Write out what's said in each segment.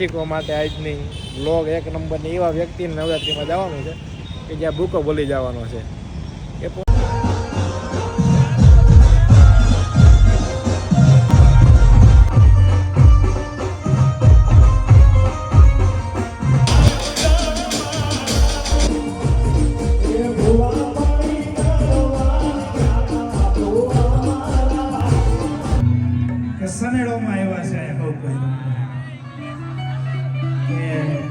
આશિકો માટે આજની બ્લોગ એક નંબરની એવા વ્યક્તિને નવરાત્રિમાં જવાનું છે કે જ્યાં ભૂકો બોલી જવાનો છે એ સનેડોમાં આવ્યા છે બહુ કોઈ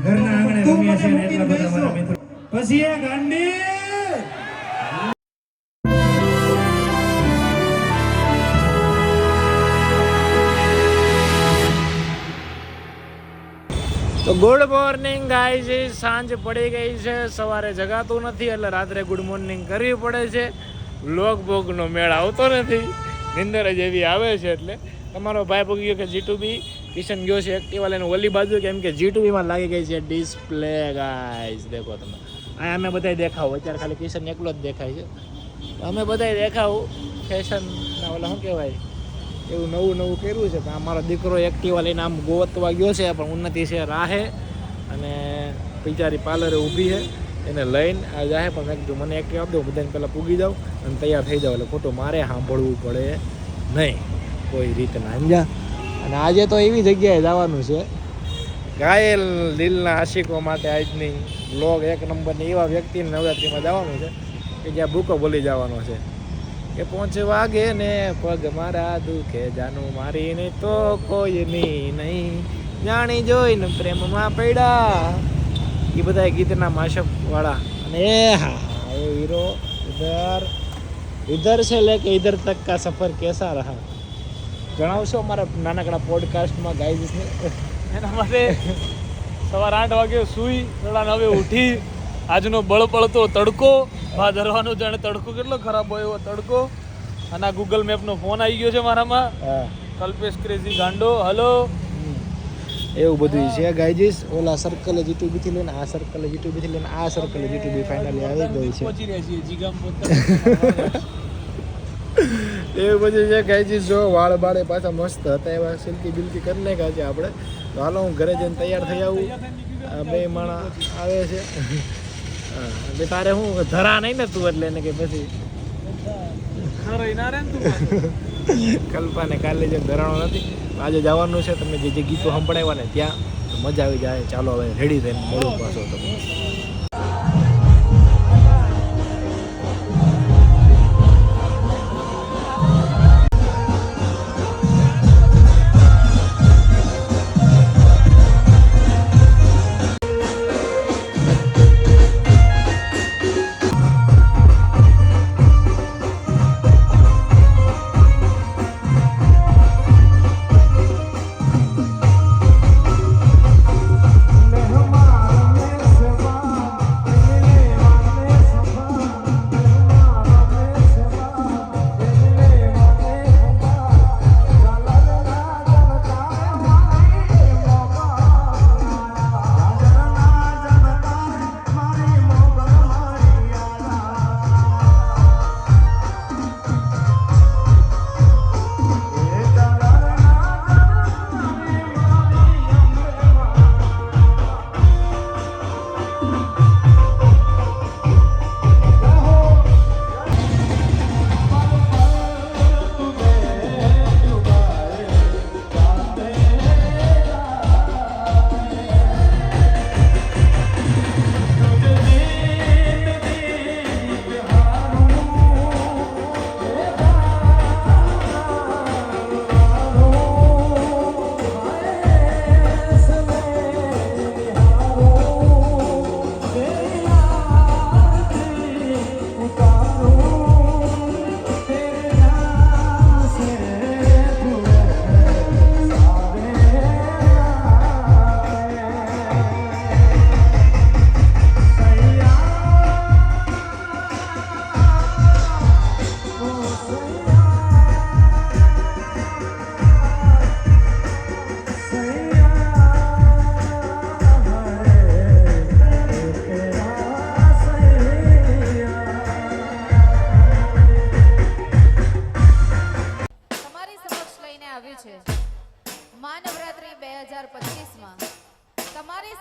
ઘરના આંગણે રમ્યા છે ને એટલા બધા મારા મિત્રો પછી એ ગાંડી તો ગુડ મોર્નિંગ ગાઈઝ, સાંજ પડી ગઈ છે, સવારે જગાતું નથી એટલે રાત્રે ગુડ મોર્નિંગ કરવી પડે છે. લોક ભોગનો મેળ આવતો નથી, નિંદર જ એવી આવે છે. એટલે તમારો ભાઈ પૂગી ગયો કે G2B, કિશન ગયો છે એક્ટિવા લઈને ઓલી બાજુ, કેમ કે G2Bમાં લાગી ગઈ છે ડિસ્પ્લે. ગાઈઝ દેખો તમે, આ અમે બધાય દેખાવું, અત્યારે ખાલી કિશન એકલો જ દેખાય છે. અમે બધાય દેખાવું ફેશનના ઓલા શું કહેવાય એવું નવું નવું કર્યું છે. પણ અમારો દીકરો એક્ટિવા લઈને આમ ગોતવા ગયો છે, પણ ઉન્નતિ છે રાહે અને બિચારી પાર્લરે ઊભી છે, એને લઈને આ જાય. પણ મેં કીધું મને એક્ટિવા આપી દઉં, બધાને પહેલાં પૂગી જાઉં અને તૈયાર થઈ જાવ, એટલે ખોટું મારે સાંભળવું પડે નહીં કોઈ રીતના, સમજ્યા. અને આજે તો એવી જગ્યાએ જવાનું છે, ઘાયલ દિલના આશિકો માટે આજની બ્લોગ એક નંબરની એવા વ્યક્તિને નવરાત્રિમાં જવાનું છે કે જ્યાં ભૂકો બોલી જવાનો છે કે પહોંચવા ગે ને પગ મારા દુખે જાનું મારીને તો કોઈની નહીં, જાણી જોઈને પ્રેમમાં પડ્યા, એ બધા ગીતના માશપ વાળા. અને હા એ હીરો ઇધર છે લે કે ઇધર તક કા સફર કેસા રહા, જણાવશો અમારા નાનકડા પોડકાસ્ટમાં ગાઈઝને. એના માટે સવાર 8 વાગે સૂઈ હવે ઉઠી, આજનો બળબળતો તડકો ભાદરવાનો, જાણે તડકો કેટલો ખરાબ હોય એવો તડકો. અને આ ગૂગલ મેપનો ફોન આવી ગયો છે મારામાં, કલ્પેશ ક્રેઝી ગાંડો. હલો, એવું બધું છે ગાઈઝ. ઓલા સર્કલે G2B થી લઈને આ સર્કલે G2B થી લઈને આ સર્કલે G2B ફાઇનલી આવી ગઈ છે. પહોંચી રહ્યા છીએ જીગામ. એવું બધું છે ગાઈઝ. જો વાળ બાળે પાછા મસ્ત હતા એવા સિલ્કી બિલ્કી કરી નાખ્યા છે આપણે. તો હાલો હું ઘરે જઈને તૈયાર થઈ આવું. બે માણા આવે છે. હા તારે હું ધરા નહીં ને તું, એટલે એને કે પછી કલ્પાને કાલે જેમ ધરાણો નથી. આજે જવાનું છે, તમે જે ગીતો સંભળાવ્યા ને ત્યાં મજા આવી જાય. ચાલો હવે રેડી થઈને મળું પાછો તમે.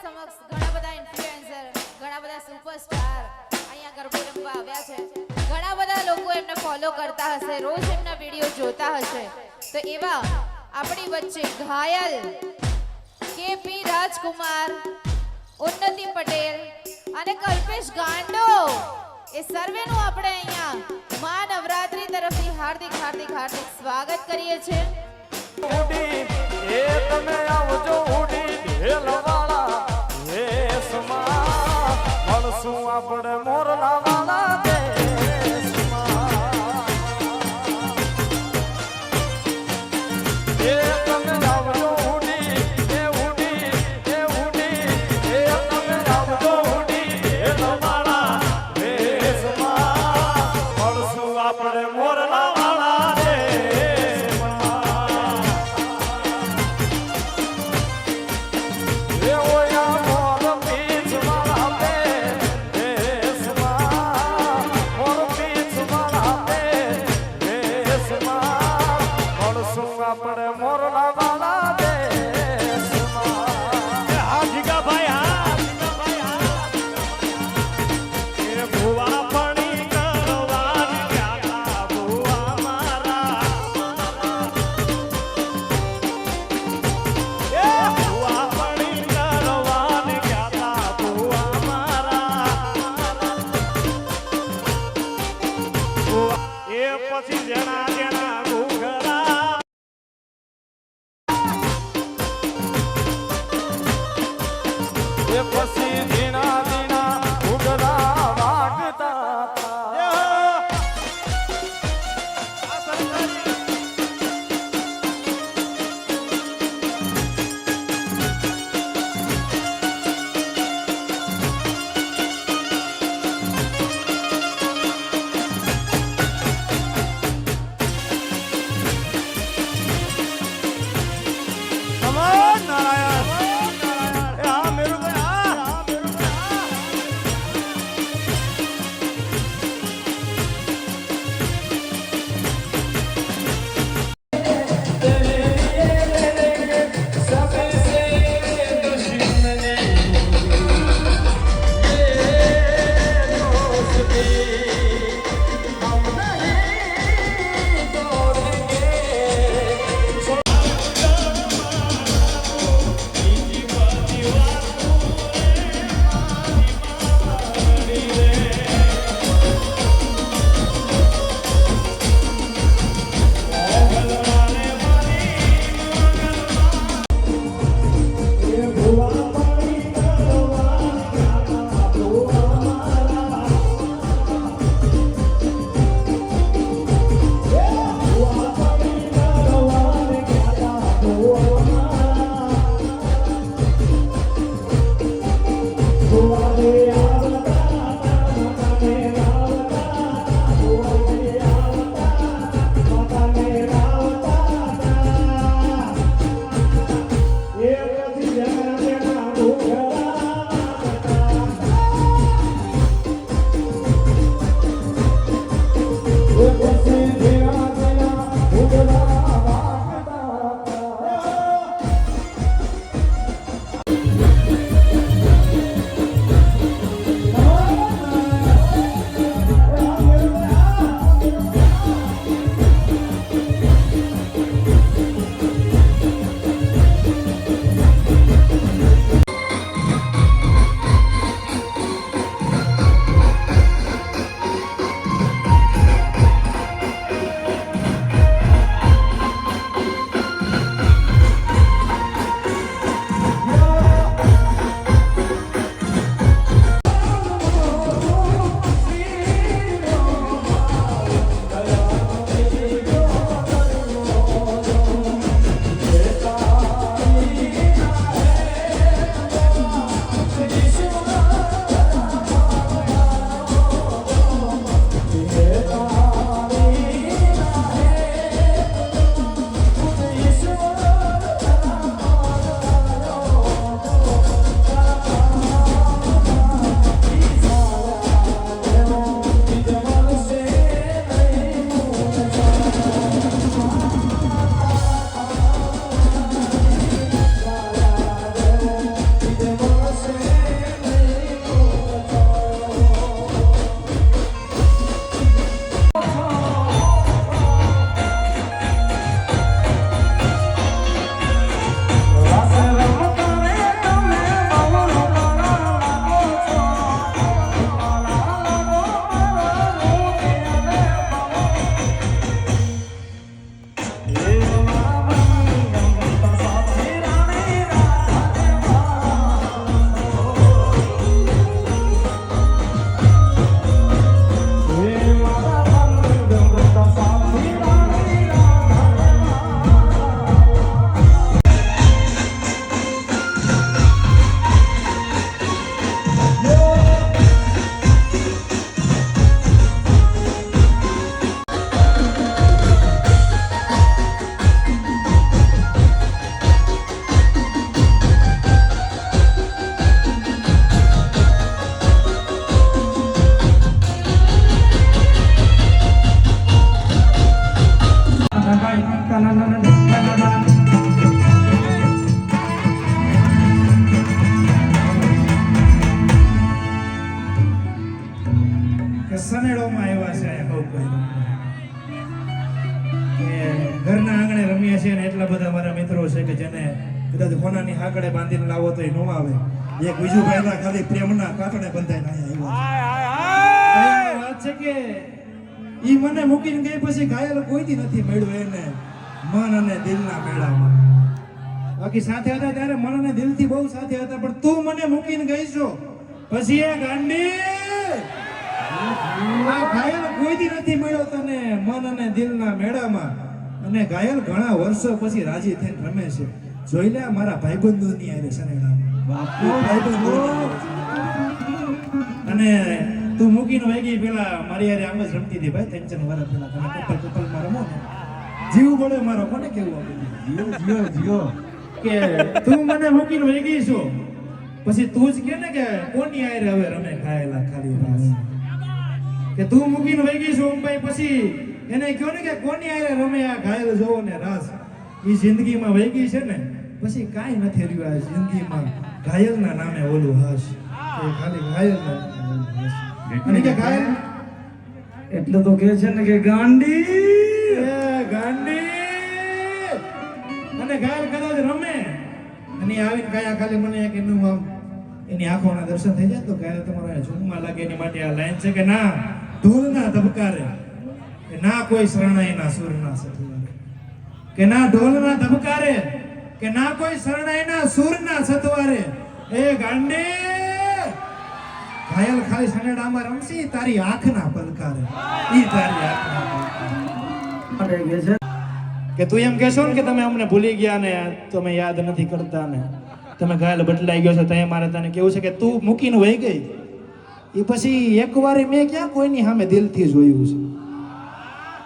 સમક્ષ ઘણા બધા ઇન્ફ્લુએન્સર, ઘણા બધા સુપરસ્ટાર અહીંયા ગરબો રમવા આવ્યા છે. ઘણા બધા લોકો એમને ફોલો કરતા હશે, રોજ એમના વિડીયો જોતા હશે. તો એવા આપણી વચ્ચે ઘાયલ કેપી રાજકુમાર, ઉન્નતિ પટેલ અને કલ્પેશ ગાંડો એ સર્વેનું આપણે અહીંયા મા નવરાત્રી તરફથી હાર્દિક હાર્દિક હાર્દિક સ્વાગત કરીએ છીએ. એ તમે આવજો ઉડી ઢેલવાળા દેશમાં મળશું આપણે મોરલા વાળા દેશમાં. એ તમે આવજો ઉડી એ ઉડી એ ઉડી એ તમે આવજો ઉડી ઢેલવાળા દેશમાં મળશું આપણે મોરલા વાળા દેશમાં. એ ઓયા મોર પીછ વાળા દેશમાં મોર પીછ વાળા દેશમાં મળશું આપણે મોરલા વાળા દેશમાં. હા જીગા ભાઈ હા એ ભુવા પણી કરવાની ક્યાં ભુવા મારા એ ભુવા પણી કરવાની ક્યાં ભુવા મારા એ પછી જેણા જેણા ઘૂઘરા એ પછી ઝીણા ઝીણા ઘૂઘરા વાગતા હતા. નમઃ નારાયણ. એ હા મેરુભાઈ હા ને કદાચ હોનાની હાકડે બાંધીને લાવો તો એ નો આવે. એક બીજું ભાઈના ખાલી પ્રેમના કાંટણે બંધાઈને અહીંયા આવ્યા. વાત છે કે ઈ મને મૂકીને ગઈ પછી ઘાયલ કોઈથી નથી મળ્યો એને મન અને દિલના મેળામાં. બાકી સાથે હતા ત્યારે મન અને દિલથી બહુ સાથે હતા, પણ તું મને મૂકીને ગઈ છો પછી એ ગાંડી આ ઘાયલ કોઈથી નથી મળ્યો તને મન અને દિલના મેળામાં. અને ઘાયલ ઘણા વર્ષો પછી રાજી થઈને રમે છે. જોઈ લે મારા ભાઈબંધોની આરે સનેડામાં. અને તું મૂકીને વહી ગઈ પેલા મારી હારે આમ જ રમતી હતી ભાઈ 3-4 વર્ષ પેલા. તમે કપલમાં રમો ને જીવ બળે મારો કોને કેવું જીવો કે તું મને મૂકીને વહી ગઈ છો પછી તું જ કે ને કે કોની આરે હવે રમે ખાયેલા ખાલી રાસ. કે તું મૂકીને વહી ગઈ છો ભાઈ પછી એને કહ્યો ને કે કોની આરે રમે આ ઘાયલ જોવો ને રાસ. એ જિંદગીમાં વહી ગઈ છે ને પછી કાંઈ નથી રહ્યું આ જિંદગીમાં ઘાયલના નામે ઓલું હશ. એ ખાલી ઘાયલના અને કે ઘાયલ એટલે તો કે છે ને કે ગાંડી ગાંડી અને ઘાયલ કદાચ રમે અને આવીને કાયા ખાલી મને એક એનું આમ એની આંખોના દર્શન થઈ જાય તો ઘાયલ તમારા ઝૂમમાં લાગે. એની માટે આ લાઈન છે કે ના ઢોલના ધબકારે કે ના કોઈ શરણાઈના સુરના સથવારે. કે ના ઢોલના ધબકારે કે ના કોઈ શરણાઈના સુરના સથવારે. એ ગાંડી ઘાયલ ખાલી સનેડામાં રમશી તારી આંખના પલકારે. ઈ તારી આંખના અરે કે છે કે તું એમ કહેશો ને કે તમે અમને ભૂલી ગયા ને તમે યાદ નથી કરતા ને તમે ઘાયલ બદલાઈ ગયો છો તો મારે તને કેવું છે કે તું મૂકીને વહી ગઈ એ પછી એકવાર મેં ક્યાં કોઈની સામે દિલથી જોયું છે.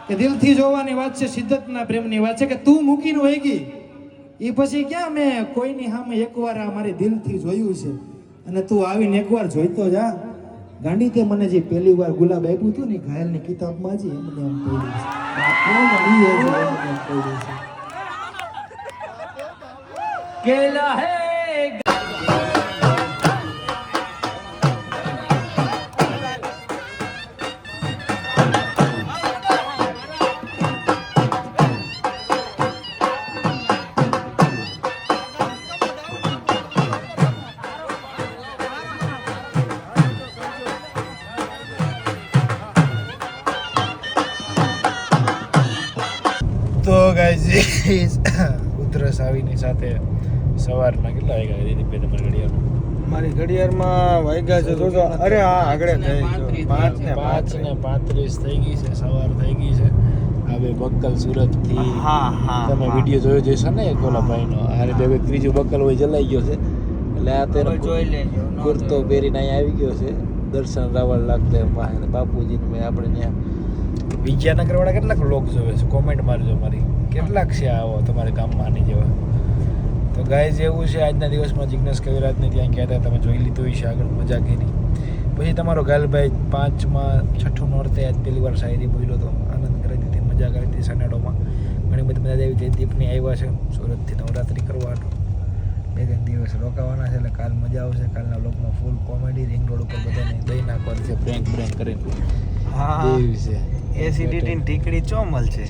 કે દિલથી જોવાની વાત છે, શિદ્દતના પ્રેમની વાત છે. કે તું મૂકીને વહી ગઈ એ પછી ક્યાં મેં કોઈની સામે એકવાર આ મારી દિલથી જોયું છે. અને તું આવીને એકવાર જોઈતો જા ગાંડી. તે મને જે પહેલી વાર ગુલાબ આપ્યું હતું ને ઘાયલની કિતાબમાં જ એમને એમ પડ્યું છે. કેલા હે તો ગાઈઝ ઉધરસ આવીની સાથે સવારના કેટલા વાગ્યા દીદી બે તમારી ઘડિયાળમાં? મારી ઘડિયાળમાં વાગ્યા છે તો અરે હા આગળ થઈ ગયો 5:35 થઈ ગઈ છે, સવાર થઈ ગઈ છે. હવે બક્કલ સુરતથી હા તમે વિડીયો જોયો જશો ને એક ઓલા ભાઈનો આ રીતે બે ત્રીજું બક્કલ હોય જલાઈ ગયો છે એટલે આ તેનો જોઈ લેજો કુર્તો પહેરીને અહીંયા આવી ગયો છે. દર્શન રાવળ લાગતા એમ પાસે બાપુજીને મેં આપણે ત્યાં વિજયાનગર વાળા કેટલાક લોક જોવે છે કોમેન્ટ મારજો મારી કેટલાક છે આવો તમારા ગામમાં આની જેવા. તો ગાઈઝ એવું છે આજના દિવસમાં જિગ્નેશ કવિરાજને ત્યાં કહેતા તમે જોઈ લીધું છે આગળ મજા કરી. પછી તમારો ગાલભાઈ 5માં 6ઠું નોરતે આજ પહેલી વાર શાયરી બોલ્યો હતો, આનંદ કરી દીધી, મજા કરી દીધી. સનાડોમાં ઘણી બધી મજા આવી. દીપની આવ્યા છે સુરતથી નવરાત્રિ કરવા. 2-3 દિવસ રોકાવાના છે એટલે કાલ મજા આવશે. કાલના લોકમાં ફૂલ કોમેડી રિંગ રોડ ઉપર બધાને દઈ નાખવાની છે પ્રેન્ક કરીને. હા એવી છે એસિડિટી ટીકડી ચોમલ છે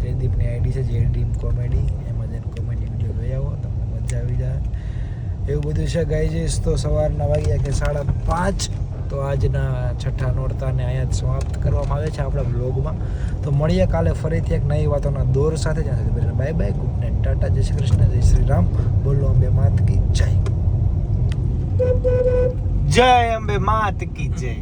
જયદીપની આઈડી છે જેડીમ કોમેડી, એમાં જઈને કોમેડી વિડીયો જોઈ આવો તમને મજા આવી જાય. એવું બધું છે ગાઈઝ. તો સવારના વાગ્યા કે 5:30 તો આજના 6ઠા નોરતાને અહીંયા જ સમાપ્ત કરવામાં આવે છે આપણા બ્લોગમાં. તો મળીએ કાલે ફરીથી એક નવી વાતોના દોર સાથે. જ્યાં સુધી bye bye, good night, Tata, જય શ્રી કૃષ્ણ, જય શ્રી રામ, બોલો અંબે માત કી જય. જય અંબે માત કી જય.